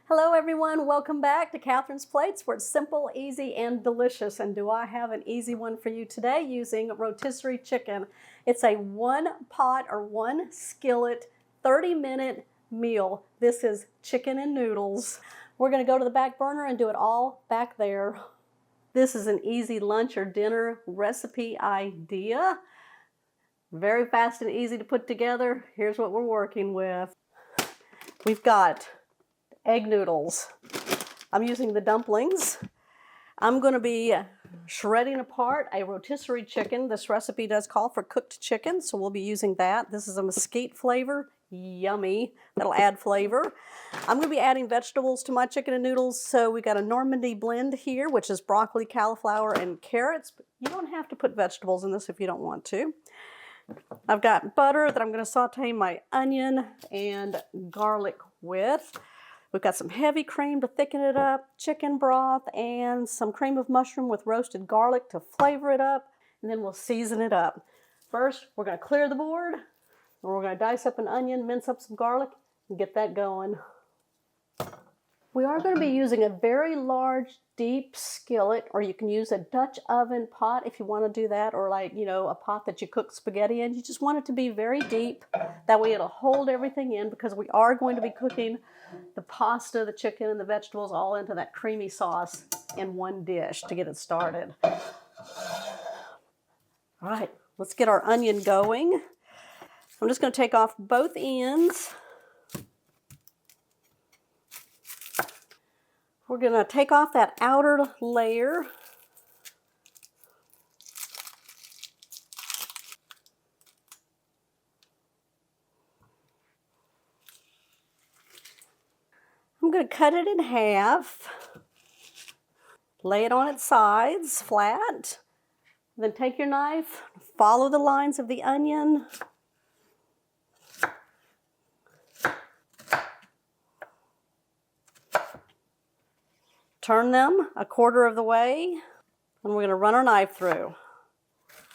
Hello everyone, welcome back to Catherine's Plates, where it's simple, easy, and delicious. And do I have an easy one for you today using rotisserie chicken. It's a one pot or one skillet, 30-minute meal. This is chicken and noodles. We're gonna go to the back burner and do it all back there. This is an easy lunch or dinner recipe idea. Very fast and easy to put together. Here's what we're working with. We've got egg noodles. I'm using the dumplings. I'm going to be shredding apart a rotisserie chicken. This recipe does call for cooked chicken, so we'll be using that. This is a mesquite flavor. Yummy. That'll add flavor. I'm going to be adding vegetables to my chicken and noodles. So we got a Normandy blend here, which is broccoli, cauliflower, and carrots. But you don't have to put vegetables in this if you don't want to. I've got butter that I'm going to saute my onion and garlic with. We've got some heavy cream to thicken it up, chicken broth, and some cream of mushroom with roasted garlic to flavor it up, and then we'll season it up. First, we're going to clear the board, and we're going to dice up an onion, mince up some garlic, and get that going. We are going to be using a very large, deep skillet, or you can use a Dutch oven pot if you want to do that, or like, a pot that you cook spaghetti in. You just want it to be very deep. That way it'll hold everything in, because we are going to be cooking the pasta, the chicken, and the vegetables all into that creamy sauce in one dish to get it started. All right, let's get our onion going. I'm just going to take off both ends. We're going to take off that outer layer. I'm going to cut it in half. Lay it on its sides, flat. Then take your knife, follow the lines of the onion. Turn them a quarter of the way, and we're going to run our knife through.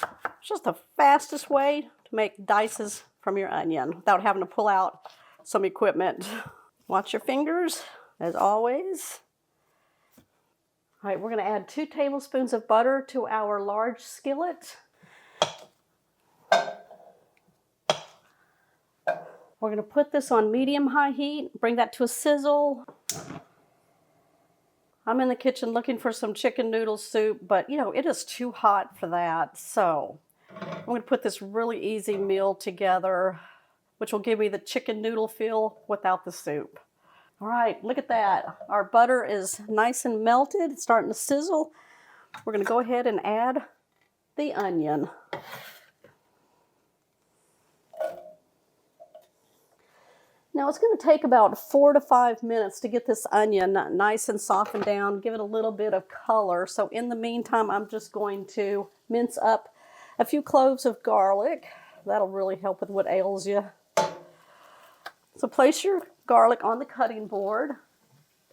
It's just the fastest way to make dices from your onion without having to pull out some equipment. Watch your fingers, as always. All right, we're going to add 2 tablespoons of butter to our large skillet. We're going to put this on medium-high heat, bring that to a sizzle. I'm in the kitchen looking for some chicken noodle soup, but it is too hot for that. So I'm going to put this really easy meal together, which will give me the chicken noodle feel without the soup. All right, look at that. Our butter is nice and melted. It's starting to sizzle. We're going to go ahead and add the onion. Now it's going to take about 4 to 5 minutes to get this onion nice and softened down, give it a little bit of color. So in the meantime, I'm just going to mince up a few cloves of garlic. That'll really help with what ails you. So place your garlic on the cutting board,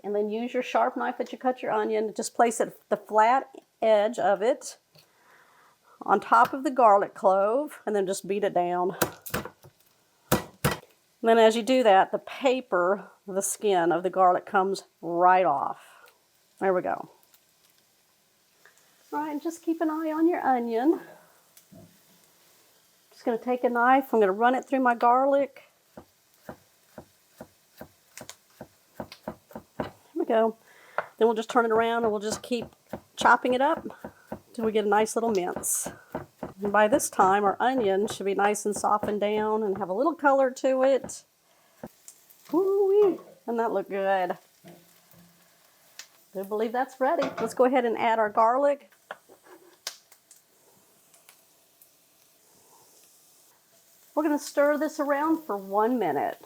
and then use your sharp knife that you cut your onion. Just place it the flat edge of it on top of the garlic clove, and then just beat it down. And then as you do that, the paper, the skin of the garlic comes right off. There we go. All right, just keep an eye on your onion. Just going to take a knife. I'm going to run it through my garlic. There we go. Then we'll just turn it around and we'll just keep chopping it up until we get a nice little mince. And by this time, our onion should be nice and softened down and have a little color to it. Woo-wee! Doesn't that look good? I believe that's ready. Let's go ahead and add our garlic. We're going to stir this around for 1 minute.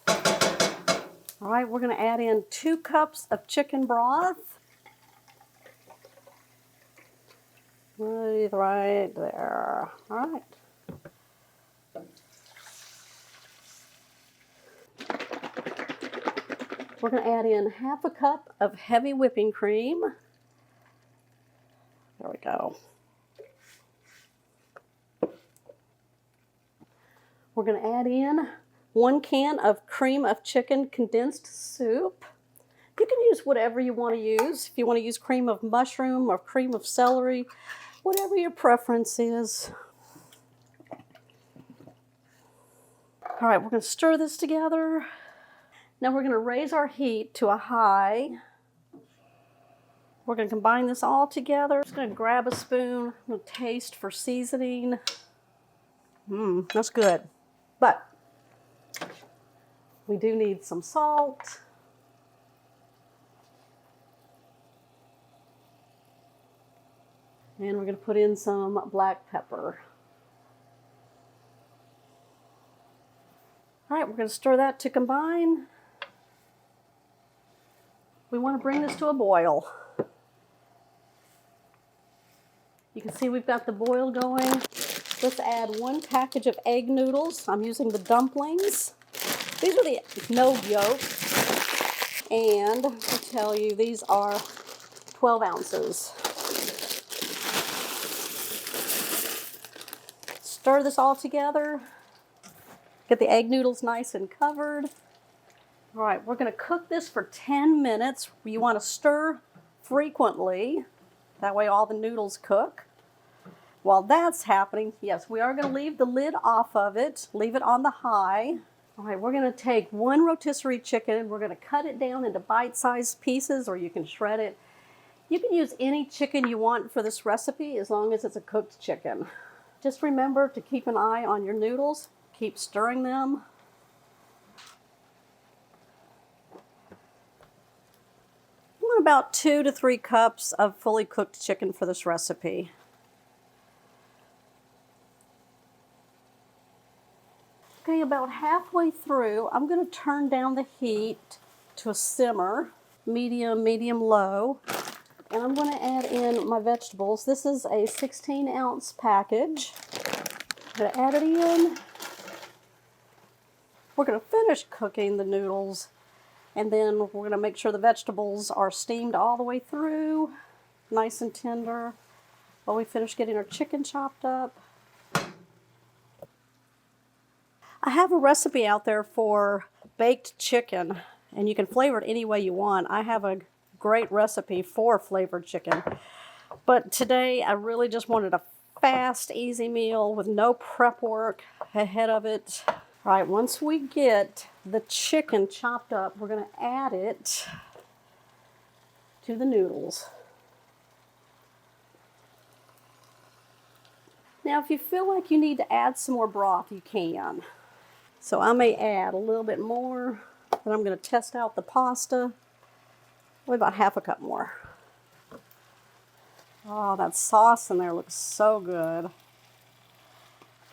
All right, we're going to add in 2 cups of chicken broth. Right there. All right. We're going to add in half a cup of heavy whipping cream. There we go. We're going to add in 1 can of cream of chicken condensed soup. You can use whatever you want to use. If you want to use cream of mushroom or cream of celery, whatever your preference is. All right, we're going to stir this together. Now we're going to raise our heat to a high. We're going to combine this all together. Just going to grab a spoon. I'm going to taste for seasoning. That's good. But we do need some salt. And we're going to put in some black pepper. All right, we're going to stir that to combine. We want to bring this to a boil. You can see we've got the boil going. Let's add 1 package of egg noodles. I'm using the dumplings. These are the no yolk. And I'll tell you, these are 12 ounces. Stir this all together. Get the egg noodles nice and covered. All right, we're going to cook this for 10 minutes. You want to stir frequently. That way all the noodles cook. While that's happening, yes, we are going to leave the lid off of it. Leave it on the high. All right, we're going to take 1 rotisserie chicken. We're going to cut it down into bite-sized pieces, or you can shred it. You can use any chicken you want for this recipe as long as it's a cooked chicken. Just remember to keep an eye on your noodles. Keep stirring them. I want about 2 to 3 cups of fully cooked chicken for this recipe. Okay, about halfway through, I'm going to turn down the heat to a simmer, medium low. And I'm going to add in my vegetables. This is a 16-ounce package. I'm going to add it in. We're going to finish cooking the noodles, and then we're going to make sure the vegetables are steamed all the way through, nice and tender, while we finish getting our chicken chopped up. I have a recipe out there for baked chicken, and you can flavor it any way you want. I have a great recipe for flavored chicken. But today I really just wanted a fast, easy meal with no prep work ahead of it. All right, once we get the chicken chopped up, we're going to add it to the noodles. Now, if you feel like you need to add some more broth, you can. So I may add a little bit more, but I'm going to test out the pasta. Probably about half a cup more. Oh, that sauce in there looks so good.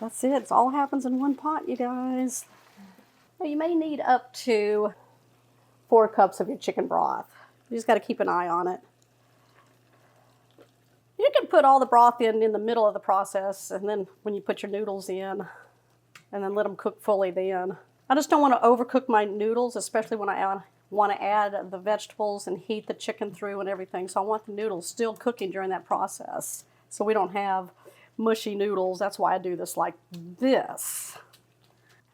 That's it. It all happens in one pot, you guys. Now, you may need up to 4 cups of your chicken broth. You just got to keep an eye on it. You can put all the broth in the middle of the process, and then when you put your noodles in, and then let them cook fully then. I just don't want to overcook my noodles, especially when I want to add the vegetables and heat the chicken through and everything. So I want the noodles still cooking during that process, so we don't have mushy noodles. That's why I do this like this.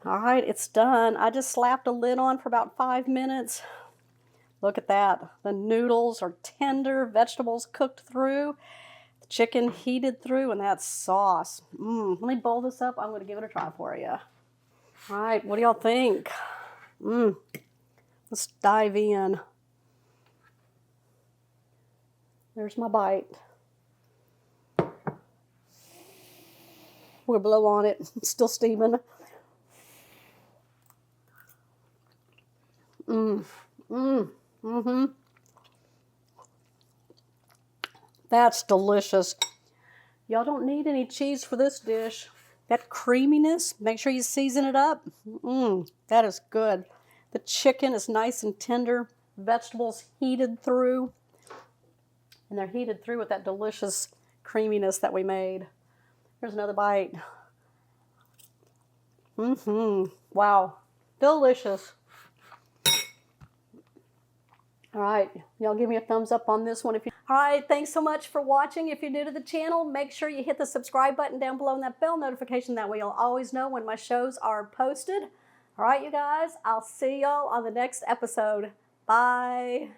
All right, it's done. I just slapped a lid on for about 5 minutes. Look at that. The noodles are tender, vegetables cooked through, the chicken heated through, and that sauce. Let me bowl this up. I'm going to give it a try for you. All right, what do y'all think? Let's dive in. There's my bite. We're going to blow on it. It's still steaming. That's delicious. Y'all don't need any cheese for this dish. That creaminess, make sure you season it up. That is good. The chicken is nice and tender. Vegetables heated through. And they're heated through with that delicious creaminess that we made. Here's another bite. Wow. Delicious. All right, y'all give me a thumbs up on this one. All right, thanks so much for watching. If you're new to the channel, make sure you hit the subscribe button down below and that bell notification. That way you'll always know when my shows are posted. All right, you guys, I'll see y'all on the next episode. Bye.